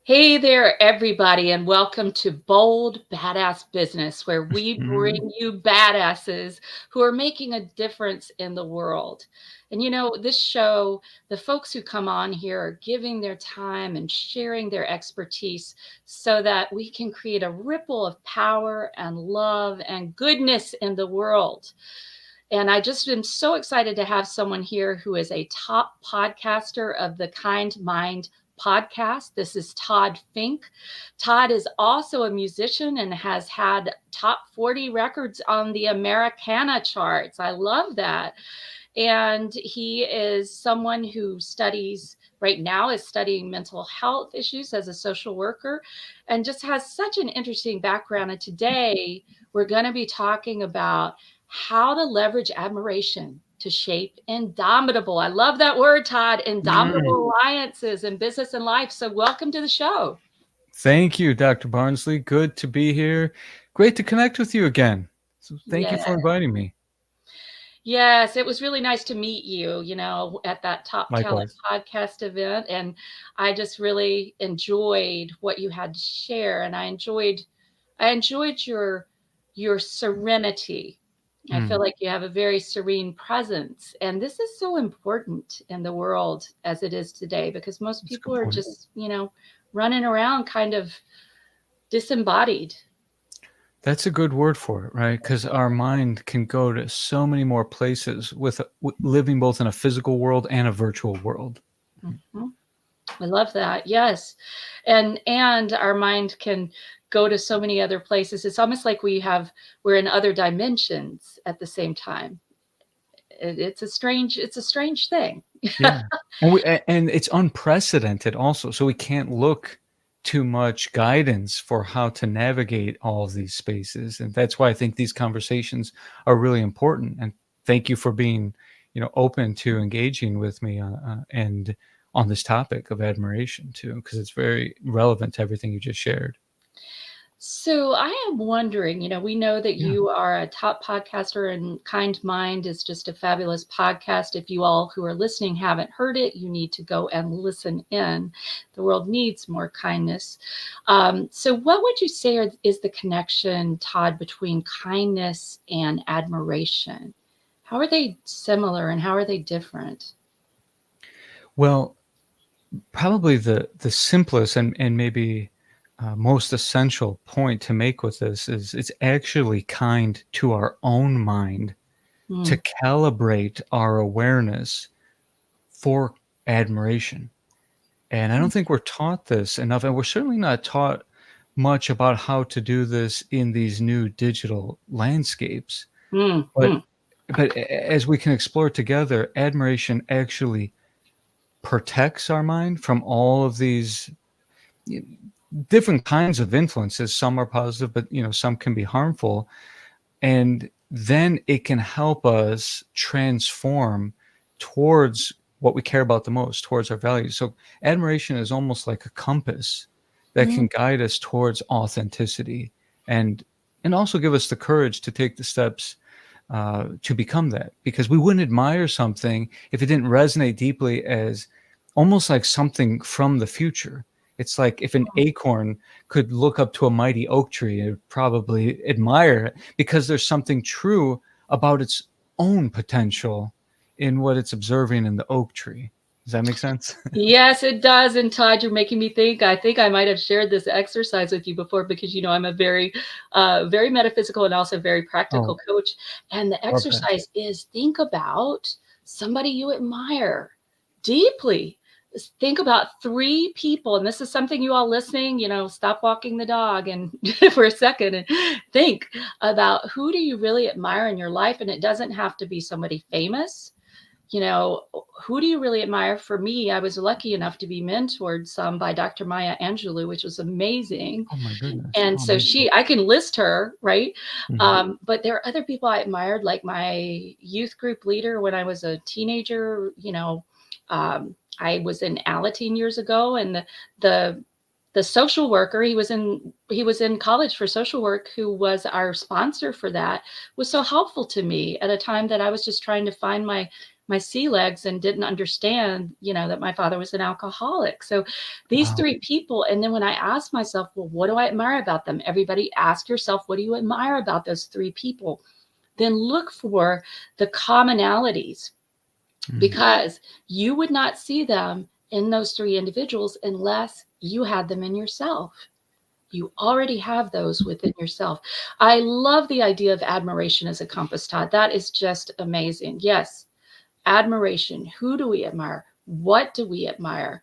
Hey there, everybody, and welcome to Bold Badass Business, where we Mhm. bring you badasses who are making a difference in the world. And this show, the folks who come on here are giving their time and sharing their expertise so that we can create a ripple of power and love and goodness in the world. And I just am so excited to have someone here who is a top podcaster of the Kind Mind podcast. This is Todd Fink. Todd is also a musician and has had top 40 records on the Americana charts. I love that. And he is someone who right now is studying mental health issues as a social worker and just has such an interesting background. And today we're going to be talking about how to leverage admiration to shape indomitable. I love that word, Todd, Mm. indomitable alliances in business and life. So welcome to the show. Thank you, Dr. Barnsley. Good to be here. Great to connect with you again. So thank you Yeah. for inviting me. Yes, it was really nice to meet you, at that Top Talent Likewise. podcast event. And I just really enjoyed what you had to share. And I enjoyed your serenity. I feel Mm, like you have a very serene presence. And this is so important in the world as it is today, because most that's a people good are point. just, running around kind of disembodied. That's a good word for it, right? Because our mind can go to so many more places with living both in a physical world and a virtual world. Mhm. I love that. Yes. And our mind can go to so many other places. It's almost like we're in other dimensions at the same time. It's a strange thing. Yeah. And it's unprecedented also. So we can't look too much guidance for how to navigate all of these spaces. And that's why I think these conversations are really important. And thank you for being, open to engaging with me and on this topic of admiration too, because it's very relevant to everything you just shared. So I am wondering, we know that Yeah. you are a top podcaster, and Kind Mind is just a fabulous podcast. If you all who are listening haven't heard it, you need to go and listen in. The world needs more kindness. So what would you say is the connection, Todd, between kindness and admiration? How are they similar and how are they different? Well, probably the simplest and maybe most essential point to make with this is it's actually kind to our own mind to Mm, calibrate our awareness for admiration. And I don't think we're taught this enough, and we're certainly not taught much about how to do this in these new digital landscapes. mm, But mm. as we can explore together, admiration actually protects our mind from all of these y- different kinds of influences. Some are positive, but some can be harmful. And then it can help us transform towards what we care about the most, towards our values. So admiration is almost like a compass that Mm. can guide us towards authenticity and also give us the courage to take the steps to become that, because we wouldn't admire something if it didn't resonate deeply as almost like something from the future. It's like if an acorn could look up to a mighty oak tree, it would probably admire it because there's something true about its own potential in what it's observing in the oak tree. Does that make sense? Yes, it does. And Todd, you're making me think. I think I might have shared this exercise with you before because I'm a very metaphysical and also very practical Oh, coach. And the love that. exercise is think about somebody you admire deeply. Think about three people, and this is something you all listening, stop walking the dog and for a second and think about who do you really admire in your life. And it doesn't have to be somebody famous. you know, who do you really admire? For me, I was lucky enough to be mentored some by Dr. Maya Angelou, which was amazing. Oh my goodness. And How so amazing. I can list her, right? Mhm. But there are other people I admired, like my youth group leader when I was a teenager. I was in Alateen years ago, and the the social worker, he was in college for social work, who was our sponsor for that, was so helpful to me at a time that I was just trying to find my sea legs and didn't understand, that my father was an alcoholic. So these Wow. three people, and then when I asked myself, well, what do I admire about them? Everybody ask yourself, what do you admire about those three people? Then look for the commonalities, Mm, because you would not see them in those three individuals unless you had them in yourself. You already have those within yourself. I love the idea of admiration as a compass, Todd. That is just amazing. Yes, admiration. Who do we admire? What do we admire?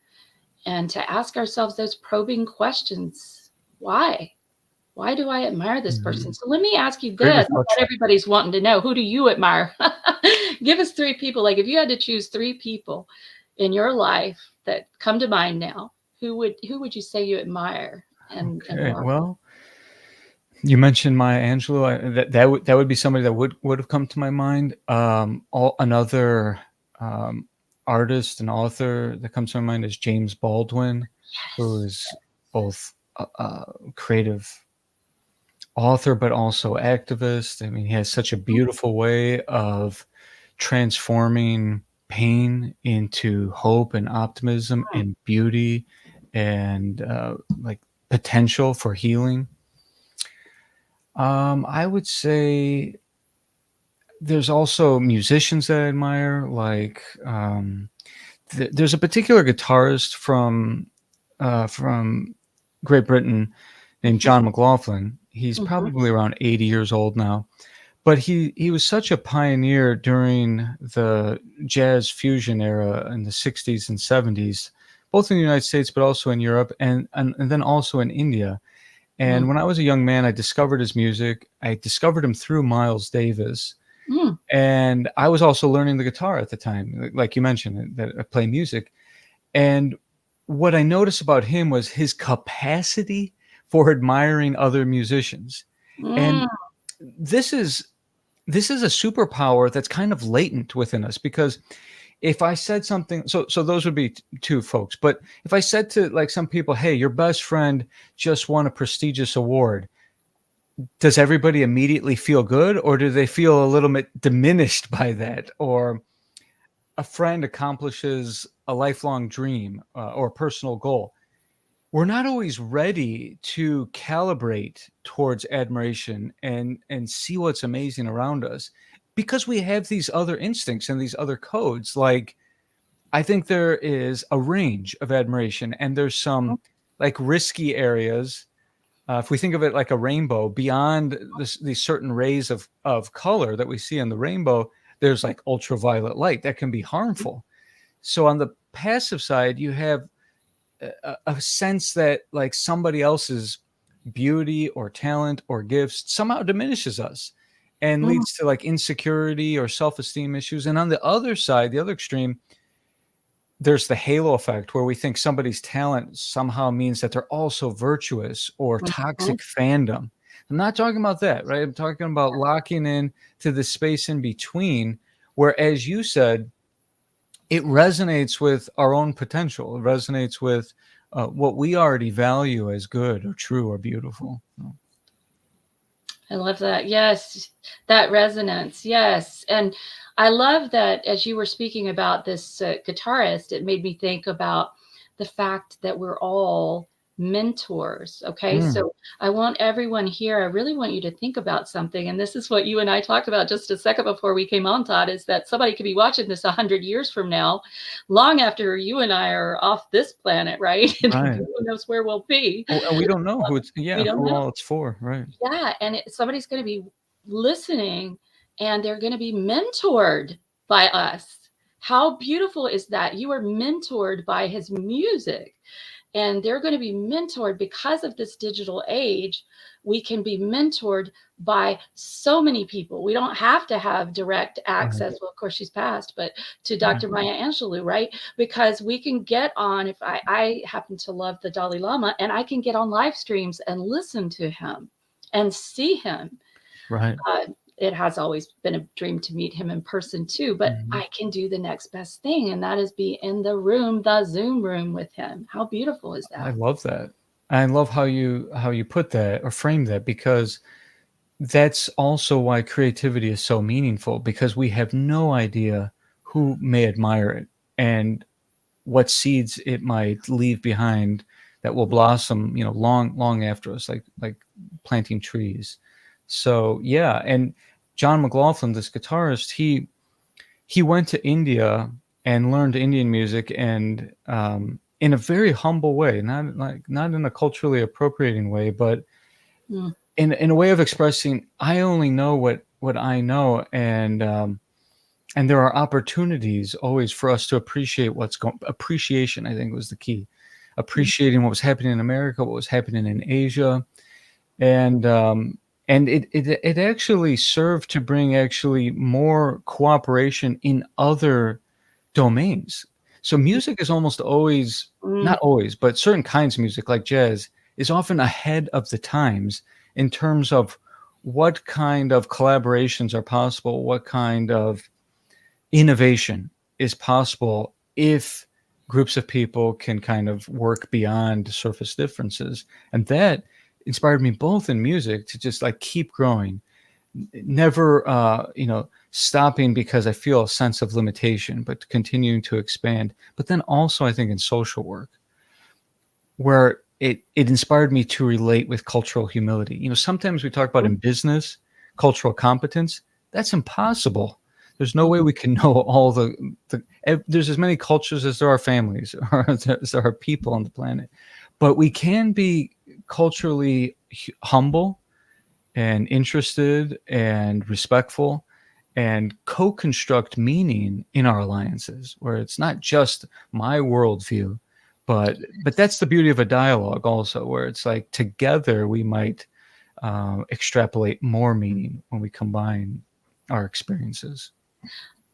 And to ask ourselves those probing questions. Why? Why do I admire this person? mhm. So let me ask you Great this. I bet reflection. everybody's wanting to know, who do you admire? Give us three people. Like, if you had to choose three people in your life that come to mind now, who would you say you admire, and Okay. why? Well, you mentioned Maya Angelou. That would be somebody that would have come to my mind. Another um, artist and author that comes to my mind is James Baldwin, who Yes. is both a creative author but also activist. I mean, he has such a beautiful way of transforming pain into hope and optimism Mhm. and beauty and like potential for healing. I would say there's also musicians that I admire. Like there's a particular guitarist from Great Britain named Mhm. John McLaughlin. He's Mhm. probably around 80 years old now, but he was such a pioneer during the jazz fusion era in the 60s and 70s, both in the United States but also in Europe and then also in India. And Mhm. when I was a young man, I discovered his music. I discovered him through Miles Davis. Mm. And I was also learning the guitar at the time, like you mentioned, that I play music. And what I noticed about him was his capacity for admiring other musicians. And Mm. this is this is a superpower that's kind of latent within us because if I said something, so those would be two folks. But if I said to like some people, "Hey, your best friend just won a prestigious award," does everybody immediately feel good, or do they feel a little bit diminished by that? Or a friend accomplishes a lifelong dream or personal goal. We're not always ready to calibrate towards admiration and see what's amazing around us because we have these other instincts and these other codes. Like I think there is a range of admiration, and there's some like risky areas. If we think of it like a rainbow, beyond these certain rays of color that we see in the rainbow, there's like ultraviolet light that can be harmful. So on the passive side, you have a sense that like somebody else's beauty or talent or gifts somehow diminishes us and Mhm. leads to like insecurity or self-esteem issues. And on the other side, the other extreme, there's the halo effect where we think somebody's talent somehow means that they're also virtuous or Mhm. toxic fandom. I'm not talking about that, right? I'm talking about locking in to the space in between where, as you said, it resonates with our own potential. It resonates with what we already value as good or true or beautiful. So, I love that. Yes, that resonance. Yes. And I love that as you were speaking about this guitarist, it made me think about the fact that we're all mentors. Okay. mm, So I want everyone here, I really want you to think about something. And this is what you and I talked about just a second before we came on, Todd, is that somebody could be watching this 100 years from now, long after you and I are off this planet, right? And right. who knows where we'll be. Oh, and we don't know who it's, We yeah, don't who know. all it's for. Right. Yeah, and somebody's going to be listening, and they're going to be mentored by us. How beautiful is that? You are mentored by his music, and they're going to be mentored because of this digital age. We can be mentored by so many people. We don't have to have direct Right. access. Well, of course, she's passed, but to Right. Dr. Maya Angelou, right? Because we can get on, if I happen to love the Dalai Lama, and I can get on live streams and listen to him and see him. Right. Uh, it has always been a dream to meet him in person too, but Mhm. I can do the next best thing, and that is be in the room, the Zoom room with him. How beautiful is I that? love that. I love how you put that or frame that because that's also why creativity is so meaningful because we have no idea who may admire it and what seeds it might leave behind that will blossom, long after us, like planting trees. So yeah, and John McLaughlin, this guitarist, he went to India and learned Indian music, and in a very humble way, not in a culturally appropriating way, but Mm, in a way of expressing, I only know what I know, and there are opportunities always for us to appreciate what's going. Appreciation, I think, was the key. mm, Appreciating what was happening in America, what was happening in Asia, and it actually served to bring actually more cooperation in other domains. So music is almost always, mm. not always, but certain kinds of music like jazz is often ahead of the times in terms of what kind of collaborations are possible, what kind of innovation is possible if groups of people can kind of work beyond surface differences. And that inspired me both in music to just like keep growing, never stopping because I feel a sense of limitation, but continuing to expand. But then also I think in social work, where it inspired me to relate with cultural humility. Sometimes we talk about in business, cultural competence. That's impossible. There's no way we can know all there's as many cultures as there are families or as there are people on the planet. But we can be culturally humble and interested and respectful and co-construct meaning in our alliances where it's not just my worldview, but that's the beauty of a dialogue also, where it's like together we might extrapolate more meaning when we combine our experiences.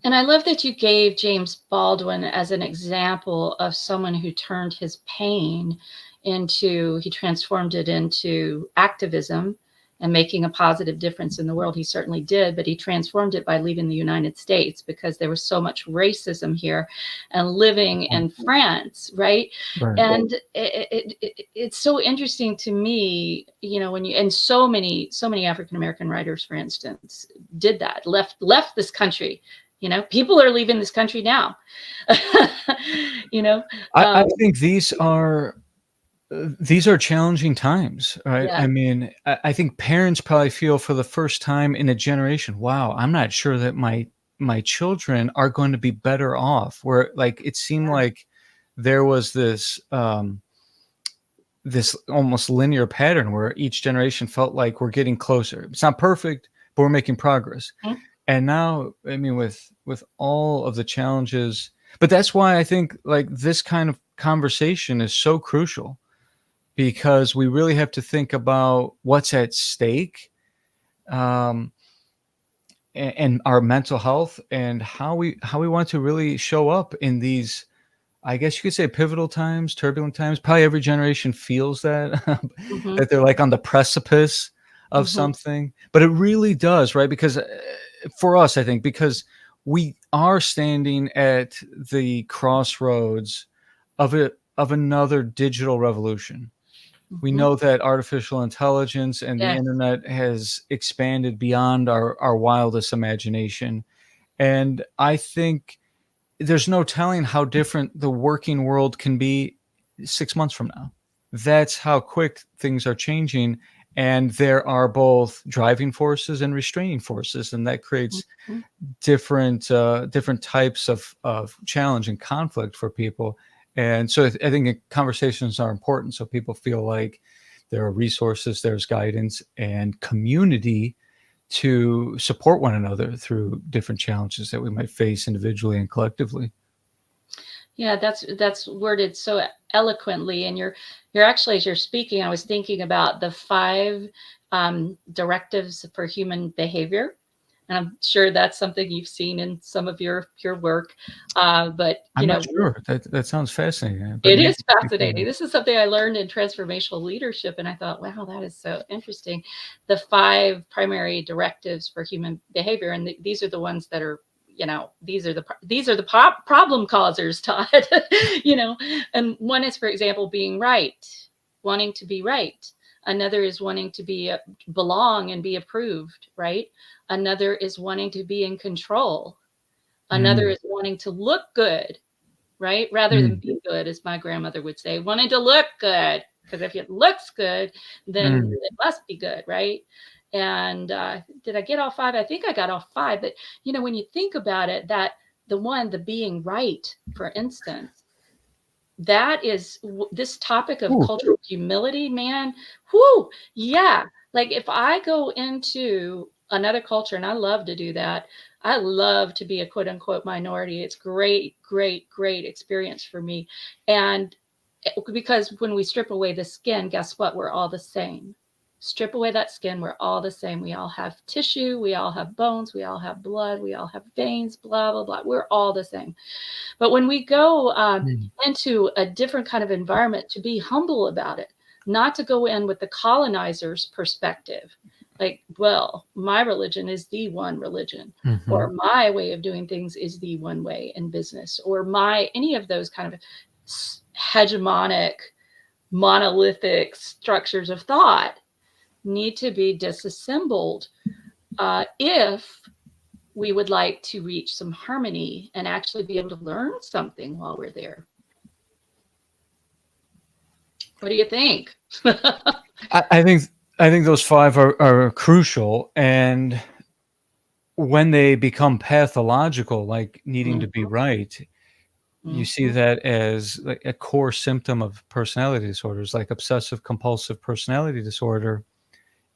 And I love that you gave James Baldwin as an example of someone who turned his pain he transformed it into activism and making a positive difference in the world. He certainly did, but he transformed it by leaving the United States because there was so much racism here and living in France, right? Right. And it's so interesting to me, when and so many African American writers, for instance, did that, left this country. People are leaving this country now. you know, I um, think these are challenging times, right? yeah, I mean, I think parents probably feel for the first time in a generation, wow, I'm not sure that my children are going to be better off. Where like it seemed like there was this almost linear pattern where each generation felt like we're getting closer. It's not perfect, but we're making progress. mhm, And now, I mean, with all of the challenges, but that's why I think like this kind of conversation is so crucial, because we really have to think about what's at stake, um, and our mental health and how we want to really show up in these, I guess you could say, pivotal times, turbulent times. Probably every generation feels that mhm, that they're like on the precipice of mhm, something, but it really does, right? Because for us, I think, because we are standing at the crossroads of another digital revolution. We mhm. know that artificial intelligence and the Yes. internet has expanded beyond our wildest imagination. And I think there's no telling how different the working world can be 6 months from now. That's how quick things are changing. And there are both driving forces and restraining forces. And that creates Mhm. different types of challenge and conflict for people. And so I think conversations are important so people feel like there are resources, there's guidance and community to support one another through different challenges that we might face individually and collectively. Yeah, that's worded so eloquently, and you're actually, as you're speaking, I was thinking about the five directives for human behavior, and I'm sure that's something you've seen in some of your work. But I'm not sure. That sounds fascinating, but it maybe is fascinating. This is something I learned in transformational leadership, and I thought, wow, that is so interesting. The five primary directives for human behavior, and these are the ones that are, these are the problem causers, Todd. you know, and one is, for example, being right, wanting to be right. Another is wanting to belong and be approved, right? Another is wanting to be in control. Another is wanting to look good, right? Rather than Mm, be good, as my grandmother would say, wanting to look good. Because if it looks good, then mm, it must be good, right? And did I get all five? I think I got all five. But when you think about it, that the being right, for instance, that is this topic of ooh, cultural humility, man. Whoo, yeah. Like if I go into another culture, and I love to do that, I love to be a quote unquote minority. It's great, great, great experience for me. And because when we strip away the skin, guess what? We're all the same. Strip away that skin, we're all the same. We all have tissue, we all have bones, we all have blood, we all have veins, blah, blah, blah. We're all the same. But when we go mm, into a different kind of environment, to be humble about it, not to go in with the colonizer's perspective, like, well, my religion is the one religion, mhm, or my way of doing things is the one way in business, or my any of those kind of hegemonic, monolithic structures of thought need to be disassembled if we would like to reach some harmony and actually be able to learn something while we're there. What do you think? I think those five are crucial, and when they become pathological, like needing to be Mhm, right, you see mhm. that as like a core symptom of personality disorders, like obsessive compulsive personality disorder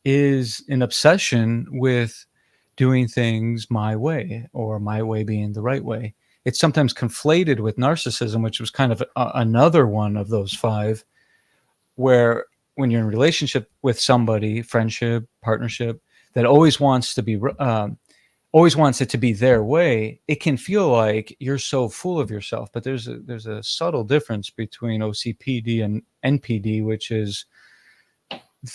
is an obsession with doing things my way, or my way being the right way. It's sometimes conflated with narcissism, which was kind of another one of those five, where when you're in a relationship with somebody, friendship, partnership, that always wants to be always wants it to be their way, it can feel like you're so full of yourself. But there's a subtle difference between OCPD and NPD, which is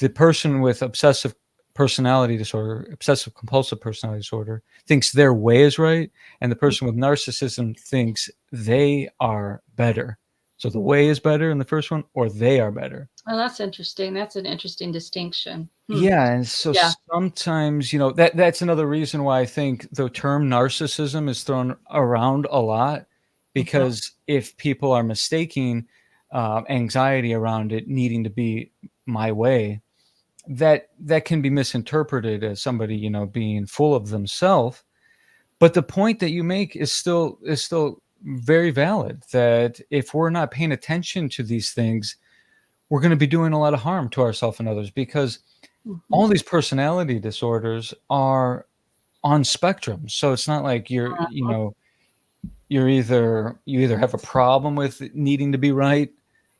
the person with obsessive personality disorder, obsessive compulsive personality disorder, thinks their way is right, and the person with narcissism thinks they are better. So the way is better in the first one, or they are better. Well, that's interesting. That's an interesting distinction. Hmm. Yeah, and so Yeah. sometimes, that's another reason why I think the term narcissism is thrown around a lot, Mhm. because if people are mistaking anxiety around it needing to be my way, that can be misinterpreted as somebody, being full of themselves. But the point that you make is still very valid, that if we're not paying attention to these things, we're going to be doing a lot of harm to ourselves and others, because Mhm. all these personality disorders are on spectrums. So it's not like Mhm. you either have a problem with needing to be right,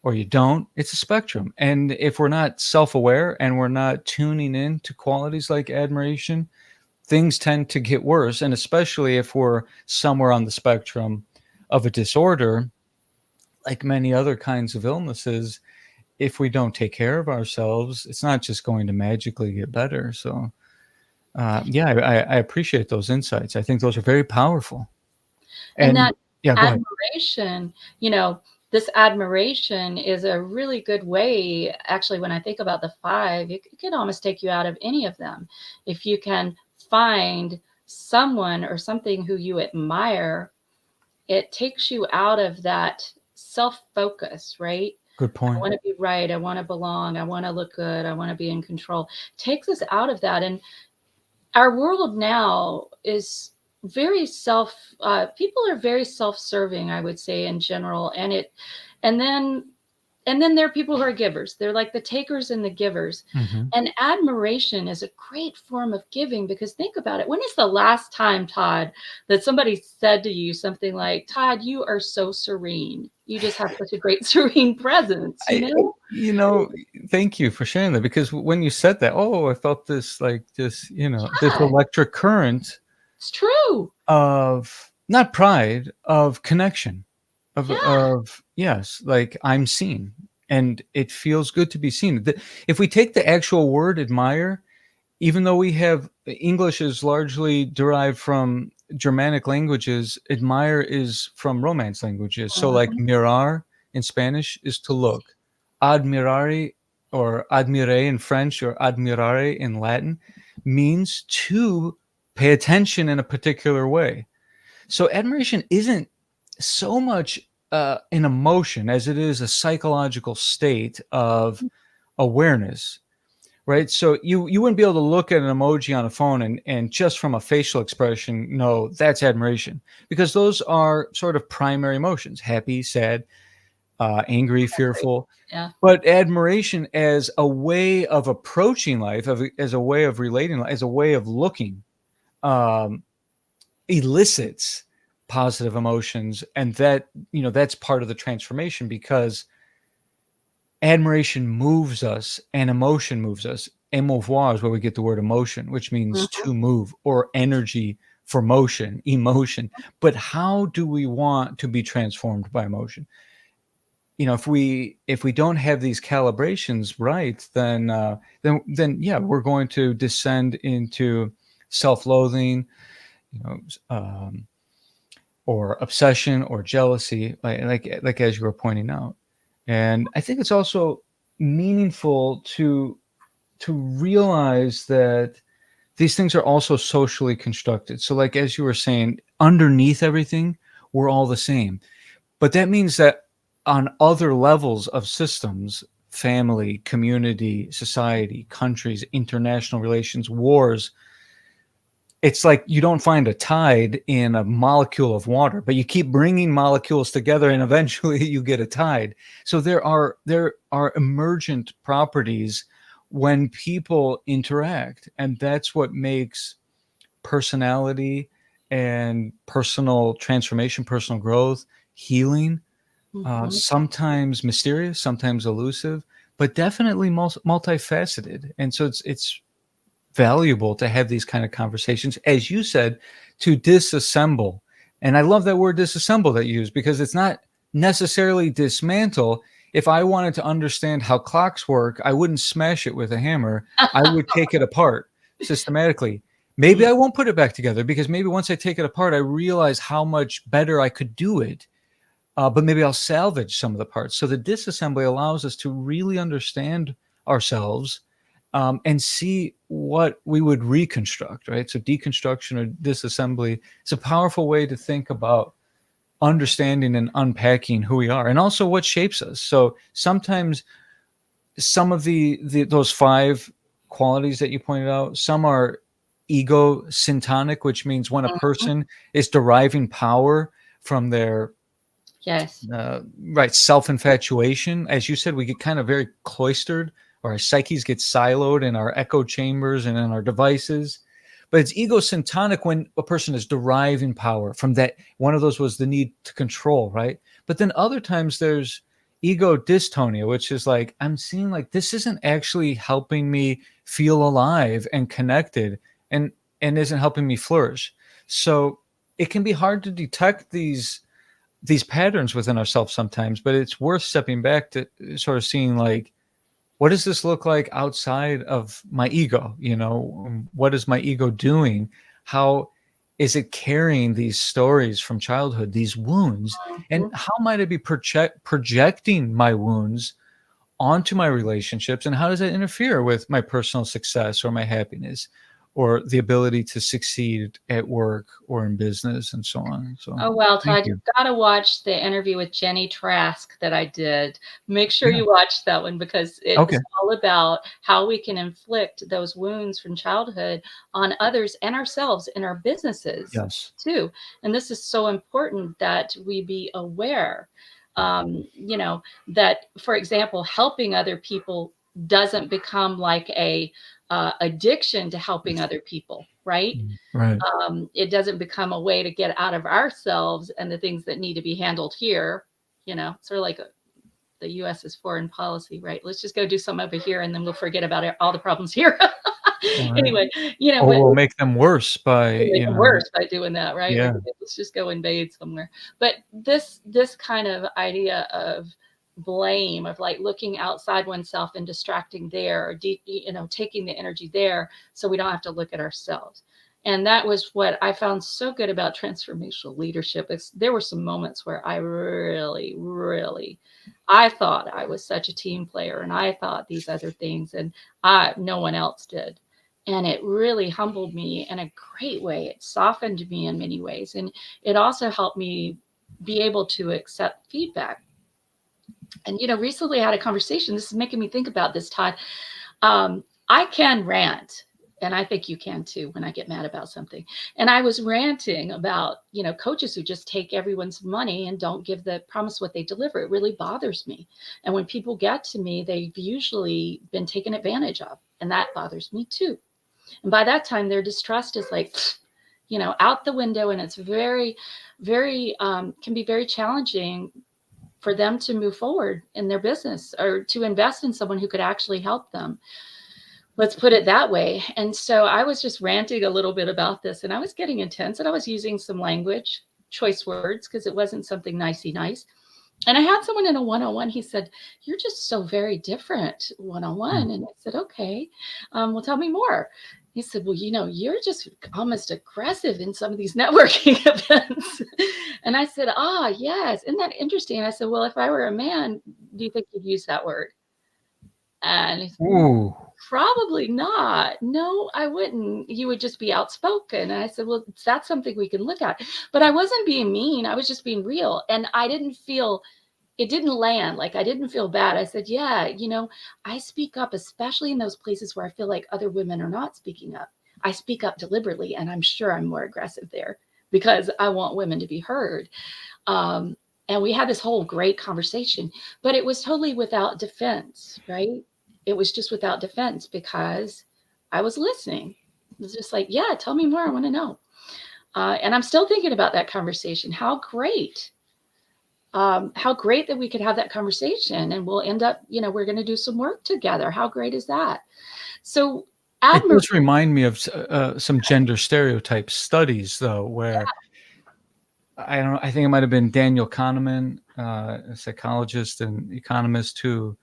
or you don't. It's a spectrum. And if we're not self-aware and we're not tuning in to qualities like admiration, things tend to get worse. And especially if we're somewhere on the spectrum of a disorder, like many other kinds of illnesses, if we don't take care of ourselves, it's not just going to magically get better. So yeah, I appreciate those insights. I think those are very powerful. And And that yeah, go ahead. admiration, this admiration is a really good way. Actually, when I think about the five, it can almost take you out of any of them. If you can find someone or something who you admire, it takes you out of that self focus, right? Good I point. want to be right. I want to belong. I want to look good. I want to be in control. Takes us out of that. And our world now is very people are very self-serving, I would say, in general. And then there are people who are givers. They're like the takers and the givers. Mhm. And admiration is a great form of giving, because think about it. When is the last time, Todd, that somebody said to you something like, Todd, you are so serene. You just have such a great serene presence, you I know? you know, Thank you for sharing that, because when you said that, oh, I felt this, like, this Yeah, electric current it's true. of not pride, of connection, Yeah. yes, like, I'm seen, and it feels good to be seen. If we take the actual word admire, even though we have English is largely derived from Germanic languages, admire is from Romance languages. So, like, Mhm. mirar in Spanish is to look. Admirare, or admire in French, or admirare in Latin, means to pay attention in a particular way. So admiration isn't so much an emotion as it is a psychological state of awareness, right? So you wouldn't be able to look at an emoji on a phone and just from a facial expression know that's admiration, because those are sort of primary emotions: happy, sad, angry, Agree. fearful. Yeah. But admiration as a way of approaching life, as a way of relating, as a way of looking, um, elicits positive emotions, and that, that's part of the transformation, because admiration moves us and emotion moves us. Émouvoir is where we get the word emotion, which means Mhm. to move, or energy for motion, emotion. But how do we want to be transformed by emotion? If we don't have these calibrations right, then yeah, we're going to descend into self-loathing, you know, um, or obsession or jealousy, like as you were pointing out. And I think it's also meaningful to realize that these things are also socially constructed. So, like as you were saying, underneath everything, we're all the same. But that means that on other levels of systems, family, community, society, countries, international relations, wars, it's like you don't find a tide in a molecule of water, but you keep bringing molecules together and eventually you get a tide. So there are emergent properties when people interact, and that's what makes personality and personal transformation, personal growth, healing, Mhm. sometimes mysterious, sometimes elusive, but definitely multifaceted. And so it's valuable to have these kind of conversations, as you said, to disassemble. And I love that word disassemble that you use, because it's not necessarily dismantle. If I wanted to understand how clocks work, I wouldn't smash it with a hammer. I would take it apart systematically. Maybe Mm. I won't put it back together, because maybe once I take it apart, I realize how much better I could do it. But maybe I'll salvage some of the parts. So the disassembly allows us to really understand ourselves, and see what we would reconstruct, right? So deconstruction or disassembly is a powerful way to think about understanding and unpacking who we are, and also what shapes us. So sometimes some of the those five qualities that you pointed out, some are ego syntonic, which means when a Mhm. person is deriving power from their Yes. right, self-infatuation. As you said, we get kind of very cloistered, or our psyches get siloed in our echo chambers and in our devices. But it's egosyntonic when a person is deriving power from that. One of those was the need to control, right? But then other times there's ego dystonia, which is like, I'm seeing like this isn't actually helping me feel alive and connected, and isn't helping me flourish. So it can be hard to detect these patterns within ourselves sometimes, but it's worth stepping back to sort of seeing, like, what does this look like outside of my ego? What is my ego doing? How is it carrying these stories from childhood, these wounds? And Mhm. how might I be projecting my wounds onto my relationships, and how does that interfere with my personal success or my happiness, or the ability to succeed at work or in business, and so on? So Oh, well, thank Todd, you've you. gotta watch the interview with Jenny Trask that I did. Make sure Yeah. you watch that one because it's Okay. all about how we can inflict those wounds from childhood on others and ourselves in our businesses Yes. too. And this is so important that we be aware, that, for example, helping other people doesn't become like a addiction to helping other people, right? Right. It doesn't become a way to get out of ourselves and the things that need to be handled here. Sort of like the U.S.'s foreign policy, right? Let's just go do some over here, and then we'll forget about all the problems here. Right. Anyway, Or but we'll make them worse by, we make them worse by doing that, right? yeah. Let's just go invade somewhere. But this kind of idea of blame, of like looking outside oneself and distracting there, or taking the energy there, so we don't have to look at ourselves. And that was what I found so good about transformational leadership. There were some moments where I really, really, I thought I was such a team player, and I thought these other things, and no one else did. And it really humbled me in a great way. It softened me in many ways. And it also helped me be able to accept feedback. And, recently I had a conversation. This is making me think about this, Todd. I can rant, and I think you can too when I get mad about something. And I was ranting about, coaches who just take everyone's money and don't give the promise what they deliver. It really bothers me. And when people get to me, they've usually been taken advantage of, and that bothers me too. And by that time, their distrust is like, out the window, and it's very, very, can be very challenging for them to move forward in their business or to invest in someone who could actually help them. Let's put it that way. And so I was just ranting a little bit about this, and I was getting intense, and I was using some language, choice words, because it wasn't something nicey nice. And I had someone in a one-on-one, he said, "You're just so very different one-on-one." And I said, "Okay, well, tell me more." He said, "Well, you're just almost aggressive in some of these networking events." And I said, yes. Isn't that interesting? I said, "Well, if I were a man, do you think you'd use that word?" And he said, Ooh. "Probably not. No, I wouldn't. You would just be outspoken." And I said, "Well, that's something we can look at." But I wasn't being mean. I was just being real. And I didn't feel it didn't land. Like, I didn't feel bad. I said, "Yeah, I speak up, especially in those places where I feel like other women are not speaking up. I speak up deliberately, and I'm sure I'm more aggressive there because I want women to be heard." And we had this whole great conversation, but it was totally without defense, right? It was just without defense because I was listening. It was just like, "Yeah, tell me more. I want to know." And I'm still thinking about that conversation. How great that we could have that conversation, and we'll end up, we're going to do some work together. How great is that? So, It admiration. does remind me of some gender stereotype studies, though, where I don't know, I think it might have been Daniel Kahneman, a psychologist and economist, who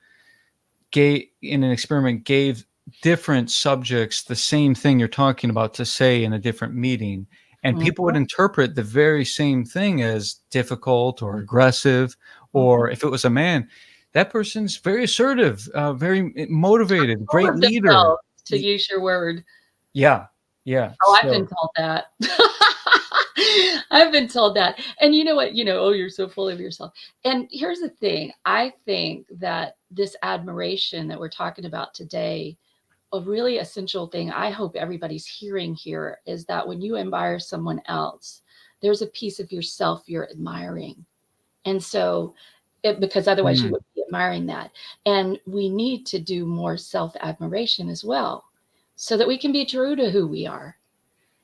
in an experiment gave different subjects the same thing you're talking about to say in a different meeting. And people would interpret the very same thing as difficult or aggressive, or if it was a man, that person's very assertive, very motivated, great leader. To use your word. Yeah. Yeah. Oh, I've been So told that. I've been told that. And you know what? "Oh, you're so full of yourself." And here's the thing. I think that this admiration that we're talking about today, a really essential thing I hope everybody's hearing here is that when you admire someone else, there's a piece of yourself you're admiring. And so, because otherwise you mm, wouldn't be admiring that. And we need to do more self admiration as well so that we can be true to who we are.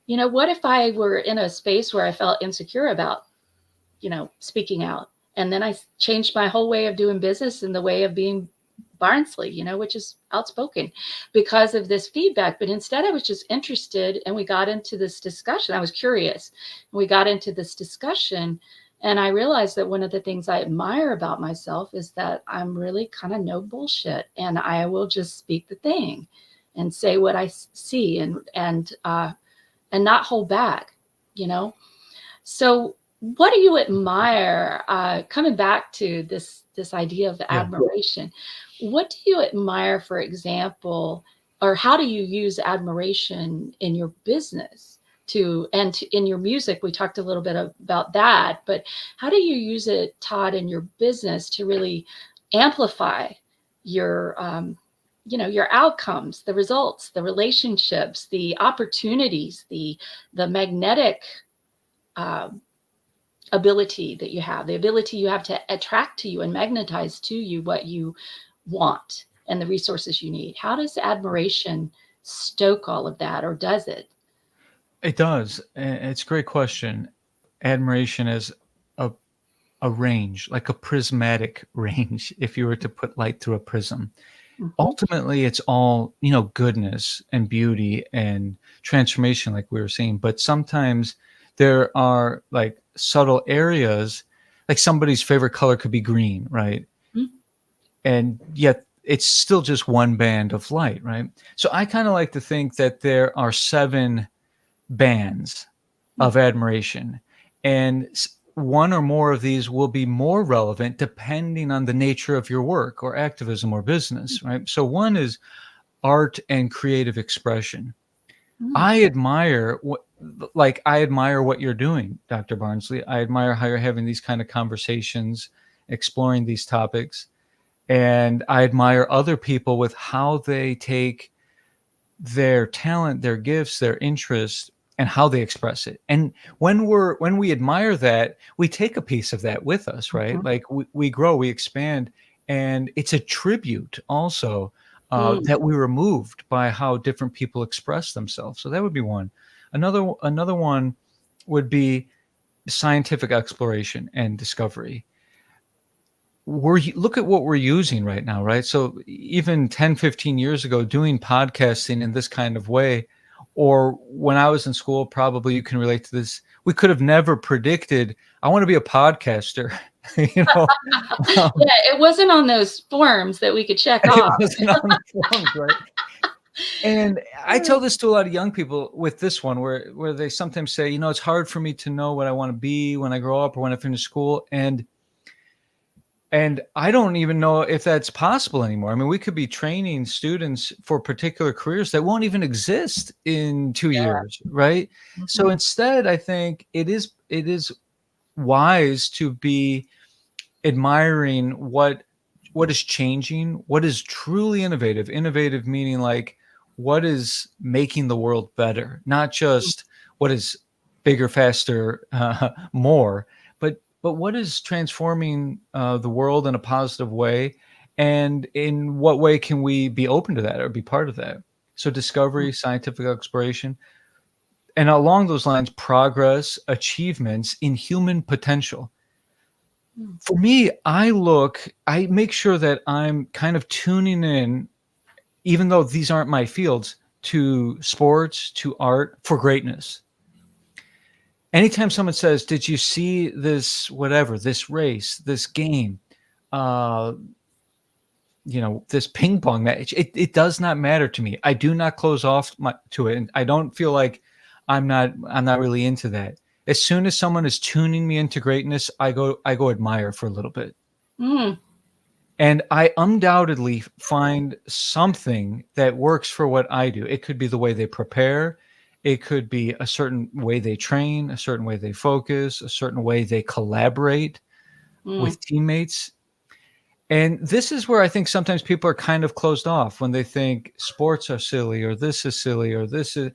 What if I were in a space where I felt insecure about, speaking out? And then I changed my whole way of doing business and the way of being Barnsley, which is outspoken because of this feedback. But instead, I was just interested, and we got into this discussion. I was curious. And we got into this discussion, and I realized that one of the things I admire about myself is that I'm really kind of no bullshit, and I will just speak the thing and say what I see and not hold back, you know? So what do you admire, coming back to this idea of yeah. admiration, what do you admire, for example, or how do you use admiration in your business in your music? We talked a little bit about that, but how do you use it, Todd, in your business to really amplify your your outcomes, the results, the relationships, the opportunities, the magnetic uh, ability that you have, the ability you have to attract to you and magnetize to you what you want and the resources you need? How does admiration stoke all of that, or does it? It does. It's a great question. Admiration is a a range, like a prismatic range, if you were to put light through a prism. Mhm. Ultimately, it's all, goodness and beauty and transformation, like we were saying. But sometimes there are like subtle areas, like somebody's favorite color could be green, right? Mhm. And yet it's still just one band of light, right? So I kind of like to think that there are seven bands of admiration. And one or more of these will be more relevant depending on the nature of your work or activism or business, right? So one is art and creative expression. Mm, I admire I admire what you're doing, Dr. Barnsley. I admire how you're having these kind of conversations, exploring these topics. And I admire other people with how they take their talent, their gifts, their interests, and how they express it. And when we admire that, we take a piece of that with us, right? mhm, Like we grow, we expand, and it's a tribute also mm, that we were moved by how different people express themselves. So that would be one. Another one would be scientific exploration and discovery. Look at what we're using right now, right? So even 10, 15 years ago, doing podcasting in this kind of way, or when I was in school, probably you can relate to this, we could have never predicted I want to be a podcaster. you know um, yeah, it wasn't on those forms that we could check it off. wasn't on the forms, right? And I tell this to a lot of young people with this one, where they sometimes say, it's hard for me to know what I want to be when I grow up or when I finish school. And I don't even know if that's possible anymore. I mean, we could be training students for particular careers that won't even exist in 2 years, right? So Mhm, instead, I think it is wise to be admiring what is changing, what is truly innovative. Innovative meaning like what is making the world better, not mm, just what is bigger, faster, more, but what is transforming the world in a positive way, and in what way can we be open to that or be part of that? So mm, discovery, scientific exploration, and along those lines, progress, achievements in human potential. mm, For me, I make sure that I'm kind of tuning in, even though these aren't my fields, to sports, to art, for greatness. Anytime someone says, "Did you see this, whatever, this race, this game, uh, this ping pong match?" It does not matter to me. I do not close off to it, and I don't feel like I'm not really into that. As soon as someone is tuning me into greatness, I go admire for a little bit. mm, And I undoubtedly find something that works for what I do. It could be the way they prepare. It could be a certain way they train, a certain way they focus, a certain way they collaborate mm, with teammates. And this is where I think sometimes people are kind of closed off when they think sports are silly, or this is silly, or this is.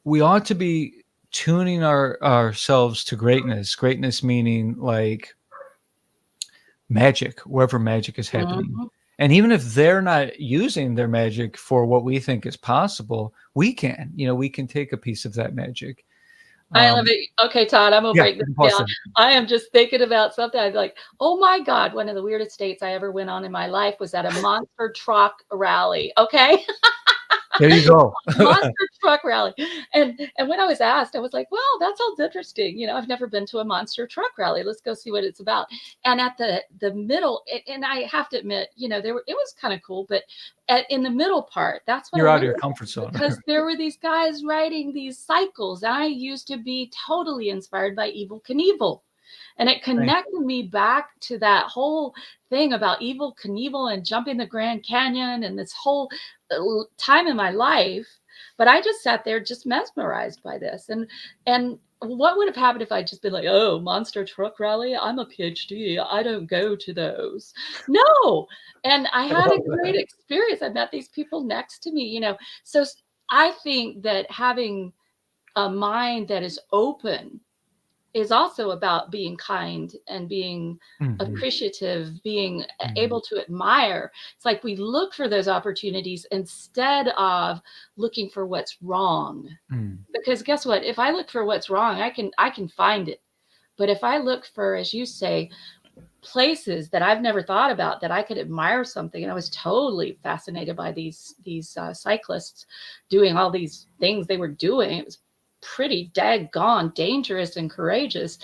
We ought to be tuning ourselves to greatness. Greatness meaning like magic, wherever magic is happening. mhm. And even if they're not using their magic for what we think is possible, we can take a piece of that magic. I love Um, it. Okay, Todd, I'm gonna yeah, break this we can pause down. there. I am just thinking about something. I'm like, oh my God, one of the weirdest dates I ever went on in my life was at a monster truck rally. Okay. There you go. Monster truck rally. And when I was asked, I was like, "Well, that sounds interesting. I've never been to a monster truck rally. Let's go see what it's about." And at the middle, and I have to admit, it was kind of cool, but in the middle part, that's what I You're out of really your liked, comfort zone. because there were these guys riding these cycles. And I used to be totally inspired by Evil Knievel. And it Thank connected me back to that whole thing about Evil Knievel and jumping the Grand Canyon and this whole time in my life. But I just sat there just mesmerized by this. And what would have happened if I'd just been like, oh, monster truck rally? I'm a PhD. I don't go to those. No. And I I had a love great that. experience. I met these people next to me. So I think that having a mind that is open is also about being kind and being Mhm, appreciative, being mhm, able to admire. It's like we look for those opportunities instead of looking for what's wrong. mm, Because guess what? If I look for what's wrong, I can find it. But if I look for, as you say, places that I've never thought about that I could admire something, and I was totally fascinated by these cyclists doing all these things they were doing. It was pretty daggone dangerous and courageous.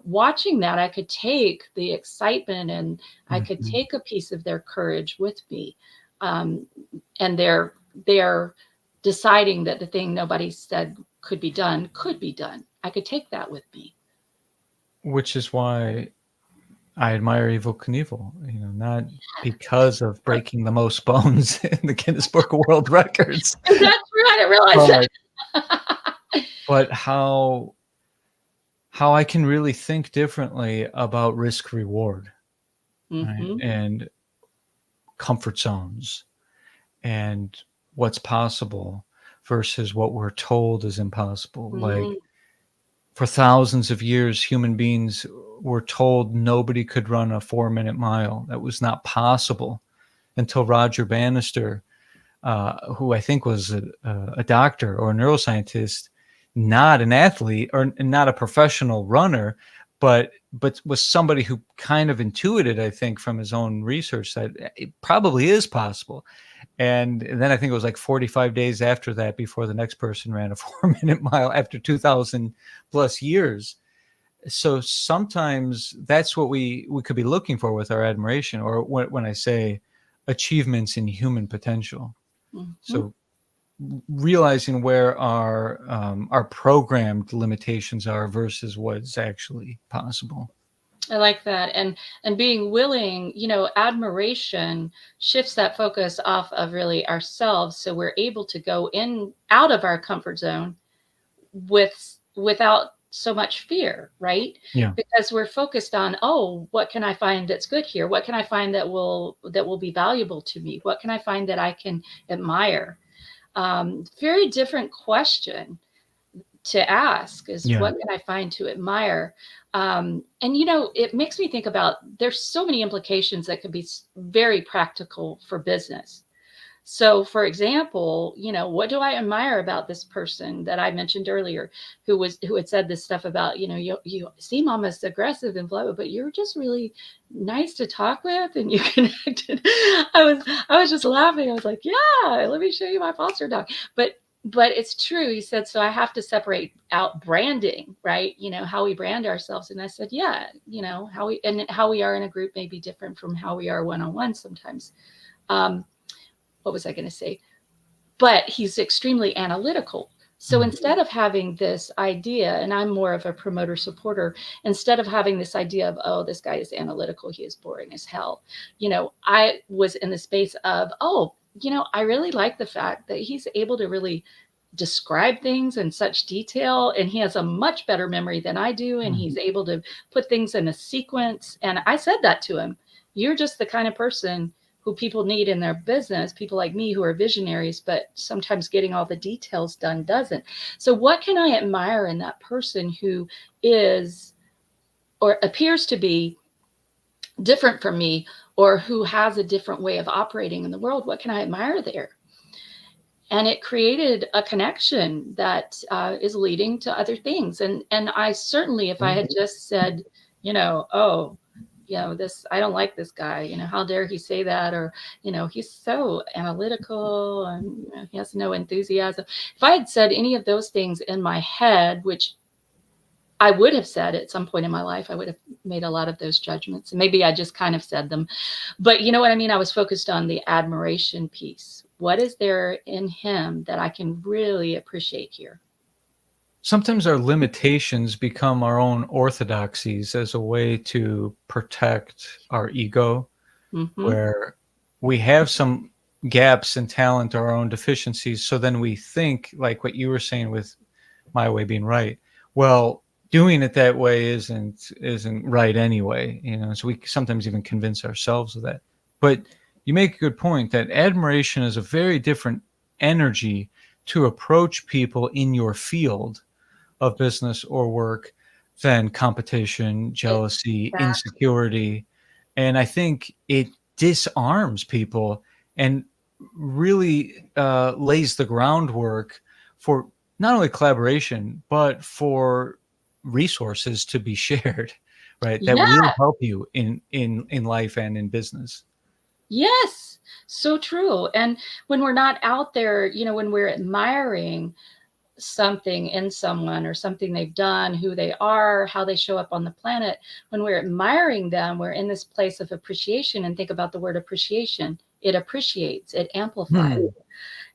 Watching that, I could take the excitement and I could mhm. take a piece of their courage with me. Um, and they're deciding that the thing nobody said could be done. I could take that with me. Which is why I admire Evil Knievel, not because of breaking the most bones in the Guinness Book of World Records. Is that I didn't realize but that. but how I can really think differently about risk reward, right? Mhm, And comfort zones and what's possible versus what we're told is impossible. Like mhm, for thousands of years, human beings were told nobody could run a 4-minute mile. That was not possible until Roger Bannister, who I think was a doctor or a neuroscientist, not an athlete or not a professional runner, but was somebody who kind of intuited, I think, from his own research that it probably is possible. And then I think it was like 45 days after that before the next person ran a 4-minute mile after 2000 plus years. So sometimes that's what we could be looking for with our admiration, or when I say achievements in human potential. mhm. So realizing where our programmed limitations are versus what's actually possible. I like that. And being willing, admiration shifts that focus off of really ourselves, so we're able to go in out of our comfort zone without so much fear, right? Yeah. Because we're focused on, oh, what can I find that's good here? What can I find that will be valuable to me? What can I find that I can admire? Very different question to ask is, Yeah. what can I find to admire? And it makes me think about, there's so many implications that could be very practical for business. So, for example, what do I admire about this person that I mentioned earlier, who had said this stuff about, you seem almost aggressive and blah, blah, but you're just really nice to talk with, and you connected. I was just laughing. I was like, yeah, let me show you my foster dog. But it's true. He said, so I have to separate out branding, right? How we brand ourselves. And I said, yeah, how we are in a group may be different from how we are one on one sometimes. Um, what was I going to say? But he's extremely analytical. So Mm. instead of having this idea, and I'm more of a promoter supporter, instead of having this idea of, oh, this guy is analytical, he is boring as hell, I was in the space of, oh, I really like the fact that he's able to really describe things in such detail, and he has a much better memory than I do, and Mm. he's able to put things in a sequence. And I said that to him. You're just the kind of person who people need in their business, people like me who are visionaries, but sometimes getting all the details done doesn't. So what can I admire in that person who is or appears to be different from me, or who has a different way of operating in the world? What can I admire there? And it created a connection that is leading to other things. And I certainly, if I had just said, oh, this, I don't like this guy, how dare he say that? Or, he's so analytical, and he has no enthusiasm. If I had said any of those things in my head, which I would have said at some point in my life, I would have made a lot of those judgments. And maybe I just kind of said them. But you know what I mean? I was focused on the admiration piece. What is there in him that I can really appreciate here? Sometimes our limitations become our own orthodoxies as a way to protect our ego, Mm-hmm. where we have some gaps in talent, our own deficiencies. So then we think, like what you were saying with my way being right. Well, doing it that way isn't right anyway. So we sometimes even convince ourselves of that. But you make a good point that admiration is a very different energy to approach people in your field of business or work than competition, jealousy, Exactly. insecurity. And I think it disarms people and really lays the groundwork for not only collaboration, but for resources to be shared, right? That Yeah. will help you in life and in business. Yes. So true. And when we're not out there, when we're admiring something in someone, or something they've done, who they are, how they show up on the planet, when we're admiring them, we're in this place of appreciation. And think about the word appreciation. It appreciates, it amplifies. Hmm.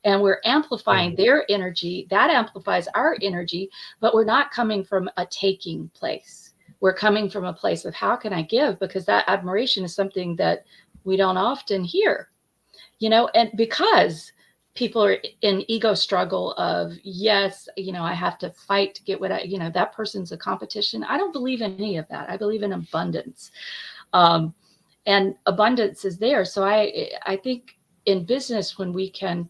And we're Yeah. amplifying their energy. That amplifies our energy, but we're not coming from a taking place. We're coming from a place of, how can I give? Because that admiration is something that we don't often hear, and because people are in ego struggle of, yes, I have to fight to get what that person's a competition. I don't believe in any of that. I believe in abundance. Um, and abundance is there. So I think in business, when we can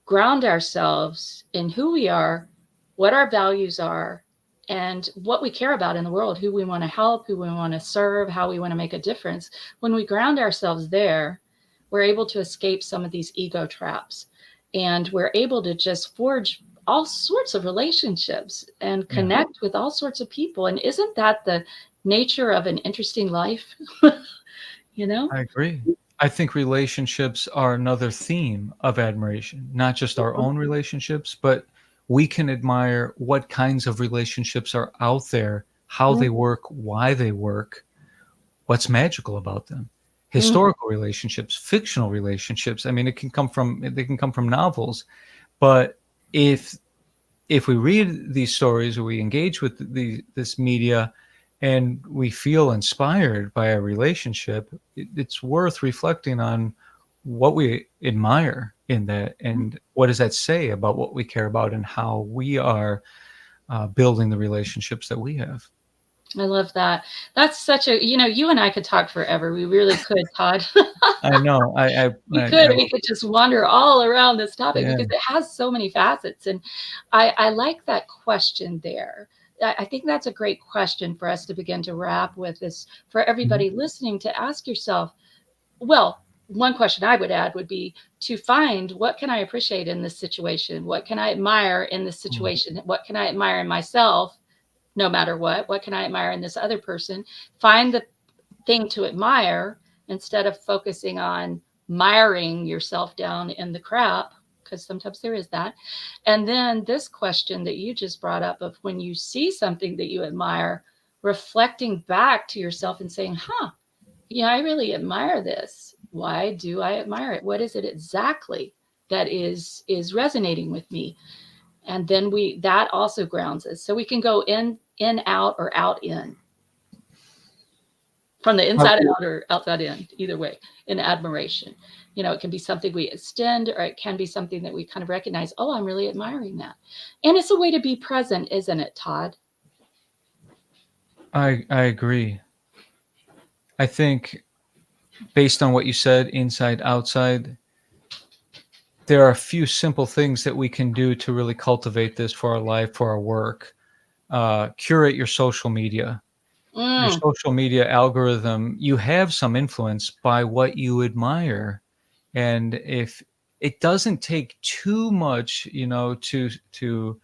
ground ourselves in who we are, what our values are, and what we care about in the world, who we want to help, who we want to serve, how we want to make a difference. When we ground ourselves there, we're able to escape some of these ego traps, and we're able to just forge all sorts of relationships and Yeah, connect with all sorts of people. And isn't that the nature of an interesting life? you know? I agree. I think relationships are another theme of admiration, not just our own relationships, but we can admire what kinds of relationships are out there, how they work, why they work, what's magical about them. Mhm. Historical relationships, fictional relationships. I mean, they can come from novels, but if we read these stories or we engage with this media and we feel inspired by a relationship, it's worth reflecting on what we admire in that and what does that say about what we care about and how we are building the relationships that we have. I love that. That's such a, you and I could talk forever. We really could, Todd. I know. We could. We could just wander all around this topic Yeah. because it has so many facets. And I like that question there. I think that's a great question for us to begin to wrap with, is for Mhm. everybody listening to ask yourself, well, one question I would add would be to find, what can I appreciate in this situation? What can I admire in this Mm. situation? What can I admire in myself? No matter what can I admire in this other person? Find the thing to admire instead of focusing on miring yourself down in the crap, because sometimes there is that. And then this question that you just brought up, of when you see something that you admire, reflecting back to yourself and saying, yeah, I really admire this. Why do I admire it? What is it exactly that is resonating with me? And then that also grounds us, so we can go in out, or out in, from the Uh, inside out or outside in, either way, in admiration. It can be something we extend, or it can be something that we kind of recognize, oh, I'm really admiring that. And it's a way to be present, isn't it, Todd? I agree. I think based on what you said, inside, outside, there are a few simple things that we can do to really cultivate this for our life, for our work. Curate your social media. Your Mm, social media algorithm, you have some influence by what you admire. And if it doesn't take too much, to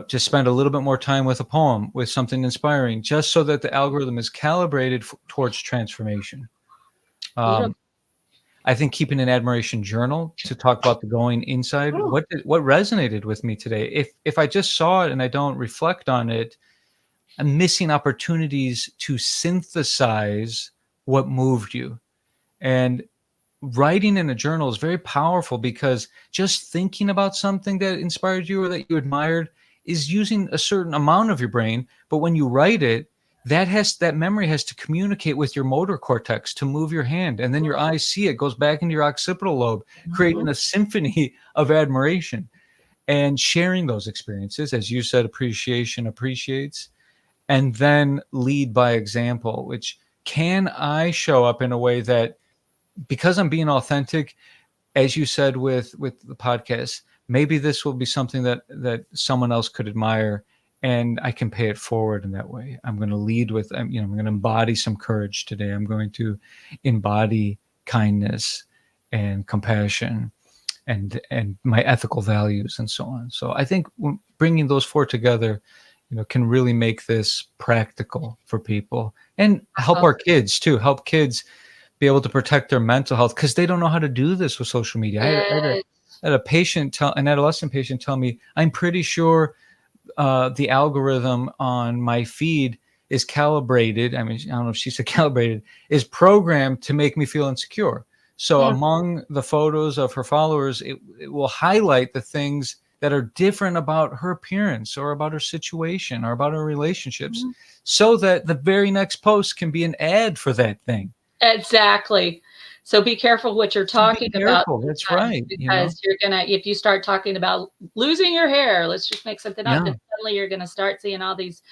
just spend a little bit more time with a poem, with something inspiring, just so that the algorithm is calibrated towards transformation. beautiful. Um, I think keeping an admiration journal to talk about the going inside. Oh, What resonated with me today? If I just saw it and I don't reflect on it, I'm missing opportunities to synthesize what moved you. And writing in a journal is very powerful because just thinking about something that inspired you or that you admired is using a certain amount of your brain. But when you write it, that memory has to communicate with your motor cortex to move your hand, and then your eyes see it, goes back into your occipital lobe, mhm. creating a symphony of admiration. And sharing those experiences, as you said, appreciation appreciates, and then lead by example. Which, can I show up in a way that, because I'm being authentic, as you said with the podcast, maybe this will be something that someone else could admire, and I can pay it forward in that way. I'm going to lead with, I'm going to embody some courage today. I'm going to embody kindness and compassion and my ethical values and so on. So I think bringing those four together, can really make this practical for people and help Oh, our kids too. Help kids be able to protect their mental health because they don't know how to do this with social media. yes. I had a an adolescent patient tell me, I'm pretty sure the algorithm on my feed is calibrated. I mean, I don't know if she said calibrated, is programmed to make me feel insecure. So Mm, among the photos of her followers, it will highlight the things that are different about her appearance or about her situation or about her relationships, mhm. so that the very next post can be an ad for that thing. Exactly. So be careful what you're So be talking about careful. That's sometimes, right. because you're gonna, if you start talking about losing your hair, let's just make something up, then Yeah. suddenly you're gonna start seeing all these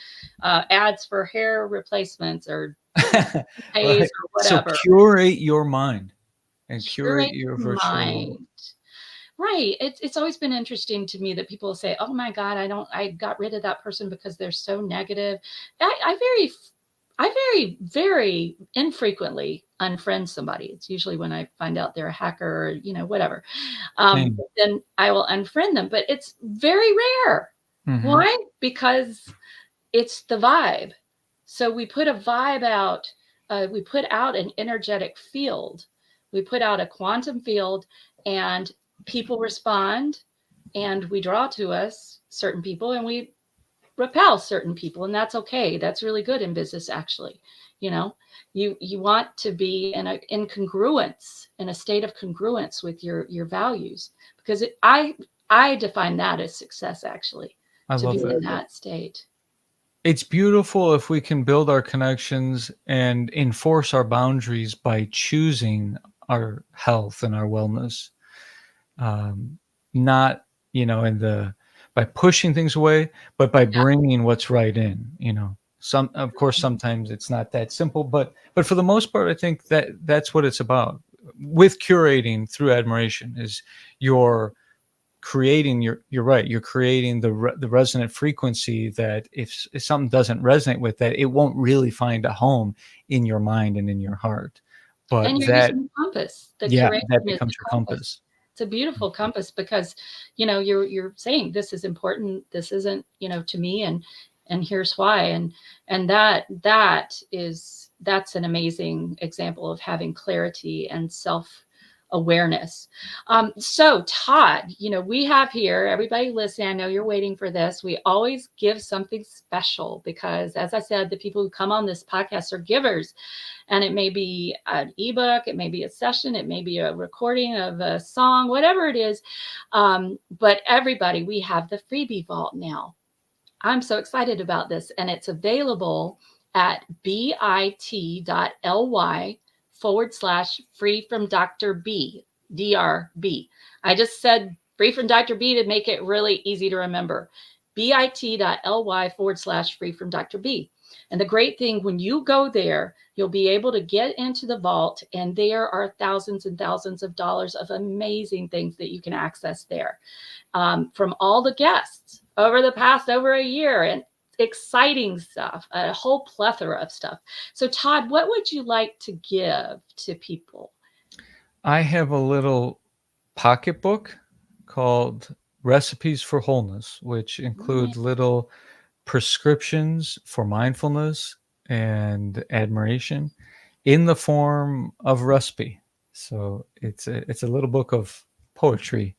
ads for hair replacements or pays Right. or So whatever. curate your mind and curate Curate your your virtual world. mind. Right. It's always been interesting to me that people say, "Oh my God, I got rid of that person because they're so negative." I very infrequently unfriend somebody. It's usually when I find out they're a hacker or, whatever. Same. Then I will unfriend them, but it's very rare. Hmm. Why? Because it's the vibe. So we put a vibe out, we put out an energetic field, we put out a quantum field, and people respond, and we draw to us certain people, and we repel certain people, and that's okay. That's really good in business, actually. You know, you want to be in congruence, in a state of congruence with your values, because I define that as success, actually, I to love be that. in that state. It's beautiful if we can build our connections and enforce our boundaries by choosing our health and our wellness. Um, not, in the by pushing things away, but by Yeah. bringing what's right in. Some, of course, sometimes it's not that simple, but for the most part, I think that's what it's about. With curating through admiration is your creating you're right, you're creating the resonant frequency that if something doesn't resonate with that, it won't really find a home in your mind and in your heart, but And you're that, using the compass. The yeah, curation that is the becomes your compass. compass. It's a beautiful compass because, you're saying this is important, this isn't, to me, and here's why. And that's an amazing example of having clarity and self awareness. So Todd, we have here, everybody listening, I know you're waiting for this. We always give something special because, as I said, the people who come on this podcast are givers. And it may be an ebook, it may be a session, it may be a recording of a song, whatever it is. But everybody, we have the freebie vault now. I'm so excited about this. And it's available at bit.ly/free from Dr. B, DRB. I just said free from Dr. B to make it really easy to remember. bit.ly/free from Dr. B. And the great thing, when you go there, you'll be able to get into the vault, and there are thousands and thousands of dollars of amazing things that you can access there, from all the guests over the past over a year, and exciting stuff, a whole plethora of stuff. So, Todd, what would you like to give to people? I have a little pocketbook called Recipes for Wholeness, which Right. include little prescriptions for mindfulness and admiration in the form of recipe. So it's a little book of poetry.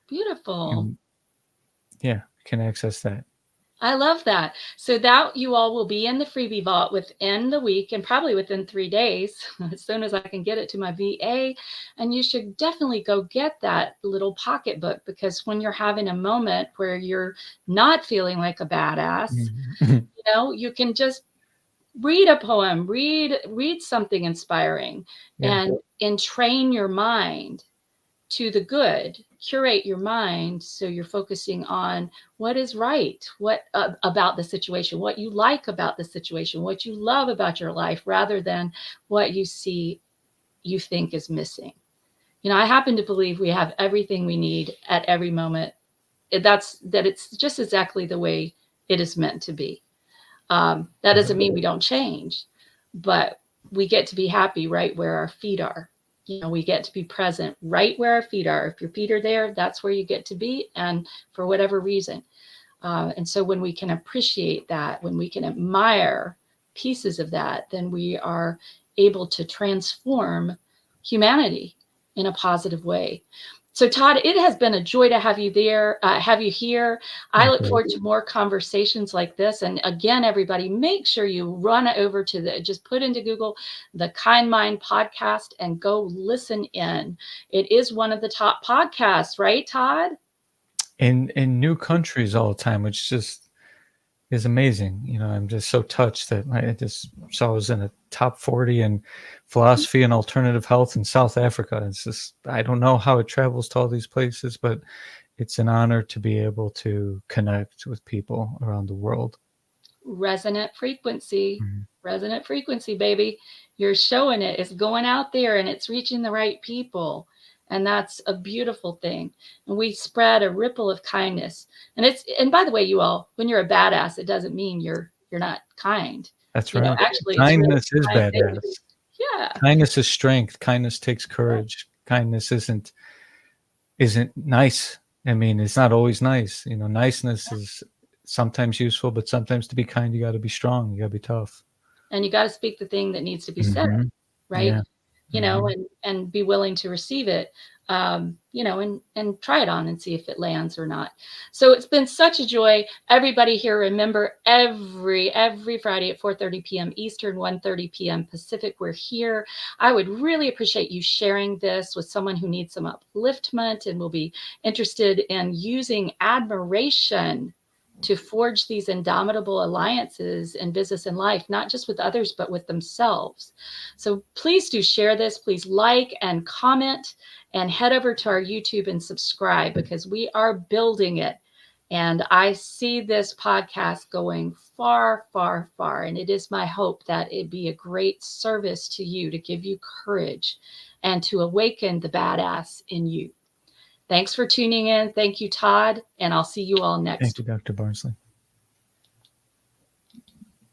Beautiful. And yeah, you can access that. I love that. So that you all will be in the freebie vault within the week and probably within 3 days, as soon as I can get it to my VA. And you should definitely go get that little pocketbook, because when you're having a moment where you're not feeling like a badass, Mhm. you can just read a poem, read something inspiring, Yeah. and entrain your mind to the good. Curate your mind so you're focusing on what is right, what about the situation, what you like about the situation, what you love about your life, rather than what you think is missing. I happen to believe we have everything we need at every moment. It's just exactly the way it is meant to be. That doesn't mean we don't change, but we get to be happy right where our feet are. We get to be present right where our feet are. If your feet are there, that's where you get to be, and for whatever reason. And so when we can appreciate that, when we can admire pieces of that, then we are able to transform humanity in a positive way. So, Todd, it has been a joy to have you here. I look Likewise. forward to more conversations like this. And again, everybody, make sure you run over just put into Google the Kind Mind podcast and go listen in. It is one of the top podcasts, right, Todd? In new countries all the time, which just is amazing. I'm just so touched that I just saw I was in a top 40 in philosophy and alternative health in South Africa. It's just, I don't know how it travels to all these places, but it's an honor to be able to connect with people around the world. Resonant frequency, Mhm. resonant frequency, baby. You're showing it. It's going out there and it's reaching the right people. And that's a beautiful thing. And we spread a ripple of kindness. And by the way, you all, when you're a badass, it doesn't mean you're not kind. That's right. Actually, it's really Kindness is kind thing. badass. Yeah. Kindness is strength. Kindness takes courage. Kindness isn't nice. I mean, it's not always nice. Niceness is sometimes useful, but sometimes to be kind, you got to be strong. You got to be tough. And you got to speak the thing that needs to be said, Hmm. right? Yeah. Hmm. And be willing to receive it, and try it on and see if it lands or not. So it's been such a joy. Everybody here, remember every Friday at 4:30 p.m. Eastern, 1:30 p.m. Pacific, we're here. I would really appreciate you sharing this with someone who needs some upliftment and will be interested in using admiration to forge these indomitable alliances in business and life, not just with others, but with themselves. So please do share this. Please like and comment and head over to our YouTube and subscribe, because we are building it. And I see this podcast going far, far, far. And it is my hope that it be a great service to you, to give you courage and to awaken the badass in you. Thanks for tuning in. Thank you, Todd. And I'll see you all next Thank week. you, Dr. Barnsley.